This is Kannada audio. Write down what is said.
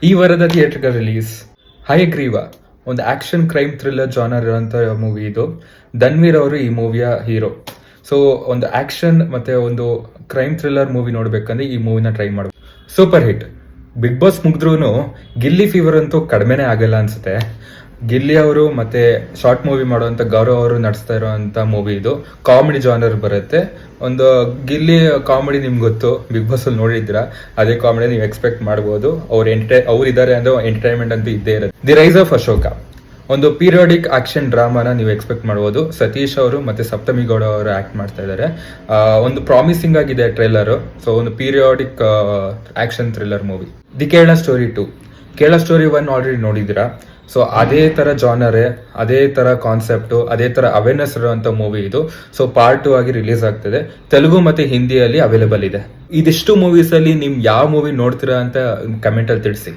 ಈ ವಾರದ ಥಿಯೇಟರ್ ರಿಲೀಸ್ ಹಯಗ್ರೀವ, ಒಂದು ಆಕ್ಷನ್ ಕ್ರೈಮ್ ಥ್ರಿಲ್ಲರ್ ಜಾನರ್ ಇರುವಂತ ಮೂವಿ ಇದು. ಧನ್ವೀರ್ ಅವರು ಈ ಮೂವಿಯ ಹೀರೋ. ಸೊ ಒಂದು ಆಕ್ಷನ್ ಮತ್ತೆ ಒಂದು ಕ್ರೈಮ್ ಥ್ರಿಲ್ಲರ್ ಮೂವಿ ನೋಡ್ಬೇಕಂದ್ರೆ ಈ ಮೂವಿನ ಟ್ರೈ ಮಾಡ್ಬೇಕು. Super hit. ಬಿಗ್ ಬಾಸ್ ಮುಗಿದ್ರೂ ಗಿಲ್ಲಿ ಫೀವರ್ ಅಂತೂ ಕಡಿಮೆನೇ ಆಗಲ್ಲ ಅನ್ಸುತ್ತೆ. ಗಿಲ್ಲಿ ಅವರು ಮತ್ತೆ ಶಾರ್ಟ್ ಮೂವಿ ಮಾಡುವಂತ ಗೌರವ್ ಅವರು ನಡೆಸ್ತಾ ಇರುವಂತ ಮೂವಿ ಇದು. ಕಾಮಿಡಿ ಜಾನರ್ ಬರುತ್ತೆ. ಒಂದು ಗಿಲ್ಲಿ ಕಾಮಿಡಿ ನಿಮ್ಗೆ ಗೊತ್ತು, ಬಿಗ್ ಬಾಸ್ ಅಲ್ಲಿ ನೋಡಿದ್ದೀರಾ, ಅದೇ ಕಾಮಿಡಿ ನೀವು ಎಕ್ಸ್ಪೆಕ್ಟ್ ಮಾಡಬಹುದು. ಅವ್ರು ಇದ್ದಾರೆ ಅಂದ್ರೆ ಎಂಟರ್ಟೈನ್ಮೆಂಟ್ ಅಂತೂ ಇದ್ದೇ ಇರುತ್ತೆ. ದಿ ರೈಸ್ ಆಫ್ ಅಶೋಕ, ಒಂದು ಪೀರಿಯಾಡಿಕ್ ಆಕ್ಷನ್ ಡ್ರಾಮಾನ ನೀವು ಎಕ್ಸ್ಪೆಕ್ಟ್ ಮಾಡಬಹುದು. ಸತೀಶ್ ಅವರು ಮತ್ತೆ ಸಪ್ತಮಿ ಗೌಡ ಅವರು ಆಕ್ಟ್ ಮಾಡ್ತಾ ಇದ್ದಾರೆ. ಒಂದು ಪ್ರಾಮಿಸಿಂಗ್ ಆಗಿದೆ ಟ್ರೇಲರ್. ಸೊ ಒಂದು periodic action thriller movie. The Kerala story 2, Kerala story 1 already ನೋಡಿದ್ದೀರಾ. ಸೊ ಅದೇ ತರ ಜಾನರೇ, ಅದೇ ತರ ಕಾನ್ಸೆಪ್ಟ್, ಅದೇ ತರ ಅವೇರ್ನೆಸ್ ಇರುವಂತ ಮೂವಿ ಇದು. ಸೊ ಪಾರ್ಟ್ 2 ಆಗಿ ರಿಲೀಸ್ ಆಗ್ತದೆ. ತೆಲುಗು ಮತ್ತೆ ಹಿಂದಿಯಲ್ಲಿ ಅವೈಲೇಬಲ್ ಇದೆ. ಇದಿಷ್ಟು ಮೂವೀಸ್ ಅಲ್ಲಿ ನಿಮ್ ಯಾವ ಮೂವಿ ನೋಡ್ತೀರಾ ಅಂತ ಕಮೆಂಟ್ ಅಲ್ಲಿ ತಿಳಿಸಿ.